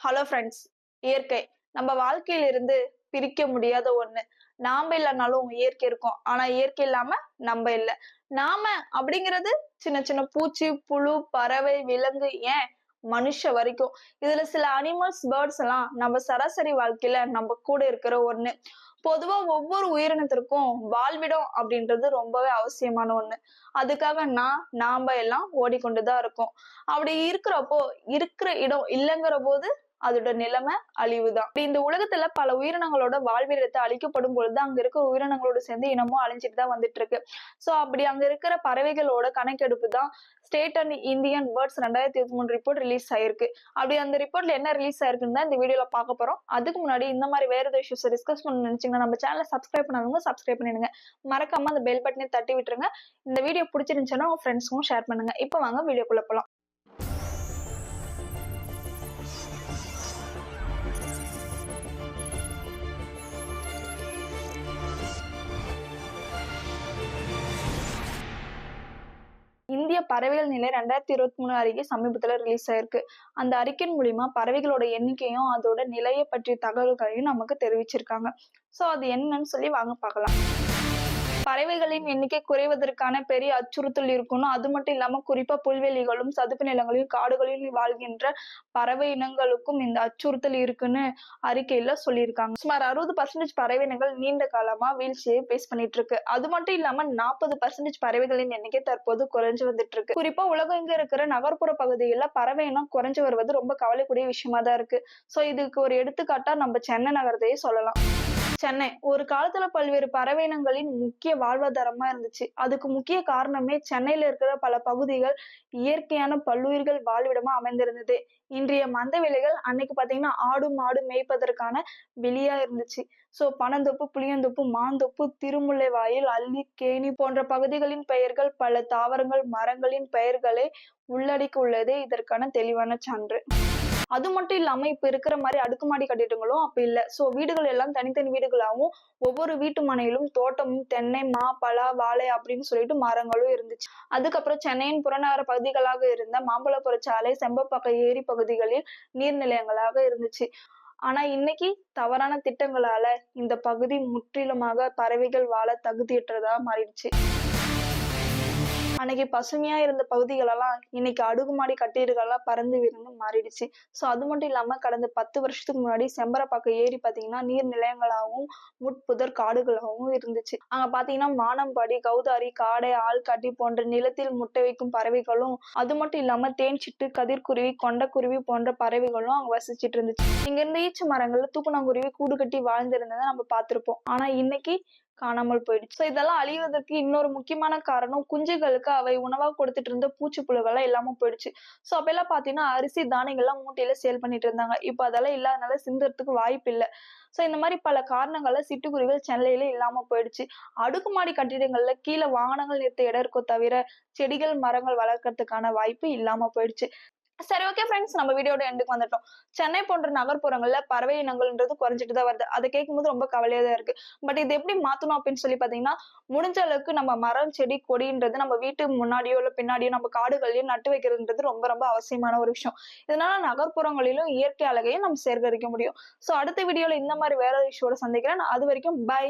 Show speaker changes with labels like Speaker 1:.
Speaker 1: Hello friends. இயற்கை நம்ம வாழ்க்கையில இருந்து பிரிக்க முடியாத ஒண்ணு. நாம இல்லைனாலும் இயற்கை இருக்கும், ஆனா இயற்கை இல்லாம நம்ம இல்ல. நாம அப்படிங்கிறது சின்ன சின்ன பூச்சி, புழு, பறவை, விலங்கு, ஏன் மனுஷ வரைக்கும். இதுல சில அனிமல்ஸ், பேர்ட்ஸ் எல்லாம் நம்ம சராசரி வாழ்க்கையில நம்ம கூட இருக்கிற ஒண்ணு. பொதுவா ஒவ்வொரு உயிரினத்திற்கும் வாழ்விடம் அப்படின்றது ரொம்பவே அவசியமான ஒண்ணு. அதுக்காக நாம எல்லாம் ஓடிக்கொண்டுதான் இருக்கோம். அப்படி இருக்கிறப்போ இருக்கிற இடம் இல்லைங்கிற போது அதோட நிலைமை அழிவுதான். இந்த உலகத்துல பல உயிரினங்களோட வாழ்விடத்தை அழிக்கப்படும் பொழுது அங்க இருக்கிற உயிரினங்களோட சேர்ந்து இனமும் அழிஞ்சிட்டு தான் வந்துட்டு இருக்கு. சோ அப்படி அங்க இருக்கிற பறவைகளோட கணக்கெடுப்பு தான் state and Indian birds 2023 report release ஆயிருக்கு. அப்படி அந்த ரிப்போர்ட்ல என்ன ரிலீஸ் ஆயிருக்குன்னு தான் இந்த வீடியோல பார்க்க போறோம். அதுக்கு முன்னாடி இந்த மாதிரி வேற ஏதாவது இஷ்யூஸ் டிஸ்கஸ் பண்ண நினைச்சீங்கன்னா நம்ம சேனலை சப்ஸ்கிரைப் பண்ணாதவங்க சப்ஸ்கிரைப் பண்ணிடுங்க. மறக்காம அந்த பெல் பட்டனை தட்டி விட்டுருங்க. இந்த வீடியோ பிடிச்சிருந்துச்சுன்னா உங்க ஃப்ரெண்ட்ஸ்க்கும் ஷேர் பண்ணுங்க. இப்போ வாங்க வீடியோக்குள்ள போலாம். இந்திய பறவைகள் நிலை 2023 அறிக்கை சமீபத்துல ரிலீஸ் ஆயிருக்கு. அந்த அறிக்கையின் மூலியமா பறவைகளோட எண்ணிக்கையும் அதோட நிலையை பற்றிய தகவல்களையும் நமக்கு தெரிவிச்சிருக்காங்க. சோ அது என்னன்னு சொல்லி வாங்க பார்க்கலாம். பறவைகளின் எண்ணிக்கை குறைவதற்கான பெரிய அச்சுறுத்தல் இருக்கணும். அது மட்டும் இல்லாம குறிப்பா புல்வெளிகளும் சதுப்பு நிலங்களையும் காடுகளிலும் வாழ்கின்ற பறவை இனங்களுக்கும் இந்த அச்சுறுத்தல் இருக்குன்னு அறிக்கையில சொல்லியிருக்காங்க. சுமார் 60% பறவை இனங்கள் நீண்ட காலமா வீழ்ச்சியை பேஸ் பண்ணிட்டு இருக்கு. அது மட்டும் இல்லாம 40% பறவைகளின் எண்ணிக்கை தற்போது குறைஞ்சு வந்துட்டு இருக்கு. குறிப்பா உலகம் இங்க இருக்கிற நகர்ப்புற பகுதிகளில் பறவை இனம் குறைஞ்சு வருவது ரொம்ப கவலைக்கூடிய விஷயமா தான் இருக்கு. சோ இதுக்கு ஒரு எடுத்துக்காட்டா நம்ம சென்னை நகரத்தையே சொல்லலாம். சென்னை ஒரு காலத்துல பல்வேறு பறவை இனங்களின் முக்கிய வாழ்வாதாரமா இருந்துச்சு. அதுக்கு முக்கிய காரணமே சென்னையில இருக்கிற பல பகுதிகள் இயற்கையான பல்லுயிர்கள் வாழ்விடமா அமைந்திருந்தது. இன்றைய மந்த வெளிகள் அன்னைக்கு பாத்தீங்கன்னா ஆடு மாடு மேய்ப்பதற்கான வெளியா இருந்துச்சு. சோ பனந்தோப்பு, புளியந்தோப்பு, மாந்தோப்பு, திருமுல்லைவாயில், அல்லி, கேணி போன்ற பகுதிகளின் பெயர்கள் பல தாவரங்கள் மரங்களின் பெயர்களை உள்ளடக்கி உள்ளதே இதற்கான தெளிவான சான்று. அது மட்டும் இல்லாம இப்ப இருக்கிற மாதிரி அடுக்குமாடி கட்டிடங்களும் அப்ப இல்ல. சோ வீடுகள் எல்லாம் தனித்தனி வீடுகளாகவும் ஒவ்வொரு வீட்டு மனையிலும் தோட்டமும் தென்னை, மா, பலா, வாழை அப்படின்னு சொல்லிட்டு மரங்களும் இருந்துச்சு. அதுக்கப்புறம் சென்னையின் புறநகர பகுதிகளாக இருந்த மாம்பழப்புறச்சாலை, செம்பப்பாக்கம் ஏரி பகுதிகளில் நீர்நிலையங்களாக இருந்துச்சு. ஆனா இன்னைக்கு தவறான திட்டங்களால இந்த பகுதி முற்றிலுமாக பறவைகள் வாழ தகுதியற்றதா மாறிடுச்சு. அன்னைக்கு பசுமையா இருந்த பகுதிகள் எல்லாம் இன்னைக்கு அடுக்குமாடி கட்டிடங்கள்லாம் பறந்து விரிந்து மாறிடுச்சு. சோ அது மட்டும் இல்லாம கடந்த 10 வருஷத்துக்கு முன்னாடி செம்பரப்பாக்கம் ஏரி பாத்தீங்கன்னா நீர் நிலையங்களாகவும் முட்புதர் காடுகளாகவும் இருந்துச்சு. அங்க பாத்தீங்கன்னா வானம்பாடி, கௌதாரி, காடை, ஆள்காட்டி போன்ற நிலத்தில் முட்டை வைக்கும் பறவைகளும், அது மட்டும் இல்லாம தேன்சிட்டு, கதிர்குருவி, கொண்டக்குருவி போன்ற பறவைகளும் அங்க வசிச்சிட்டு இருந்துச்சு. இங்க இருந்த ஈச்ச மரங்கள்ல தூக்குநாங்குருவி கூடு கட்டி வாழ்ந்திருந்ததை நம்ம பார்த்திருப்போம். ஆனா இன்னைக்கு காணாமல் போயிடுச்சு. சோ இதெல்லாம் அழிவதற்கு இன்னொரு முக்கியமான காரணம் குஞ்சுகளுக்கு அவை உணவா கொடுத்துட்டு இருந்த பூச்சிப்புழுகள்லாம் இல்லாம போயிடுச்சு. சோ அப்ப எல்லாம் பாத்தீங்கன்னா அரிசி தானியங்கள்லாம் மூட்டையில சேல் பண்ணிட்டு இருந்தாங்க. இப்ப அதெல்லாம் இல்லாதனால சிந்துறதுக்கு வாய்ப்பு இல்ல. சோ இந்த மாதிரி பல காரணங்கள்ல சிட்டுக்குருவிகள் சென்னையில இல்லாம போயிடுச்சு. அடுக்குமாடி கட்டிடங்கள்ல கீழே வாகனங்கள் நிறுத்த இடம் இருக்கோ தவிர செடிகள் மரங்கள் வளர்க்கறதுக்கான வாய்ப்பு இல்லாம போயிடுச்சு. சரி, ஓகே ஃப்ரெண்ட்ஸ், நம்ம வீடியோட எண்டுக்கு வந்துட்டோம். சென்னை போன்ற நகர்ப்புறங்கள்ல பறவை இனங்கள்ன்றது குறைஞ்சிட்டு தான் வருது. அதை கேட்கும்போது ரொம்ப கவலையா தான் இருக்கு. பட் இது எப்படி மாத்தணும் அப்படின்னு சொல்லி பாத்தீங்கன்னா, முடிஞ்ச அளவுக்கு நம்ம மரம், செடி, கொடின்றது நம்ம வீட்டு முன்னாடியோ இல்ல பின்னாடியோ நம்ம காடுகளையோ நட்டு வைக்கிறதுன்றது ரொம்ப ரொம்ப அவசியமான ஒரு விஷயம். இதனால நகர்ப்புறங்களிலும் இயற்கை அழகையும் நம்ம சேகரிக்க முடியும். சோ அடுத்த வீடியோல இந்த மாதிரி வேற இஷ்யூவோட சந்திக்கிறேன். அது வரைக்கும் பாய்.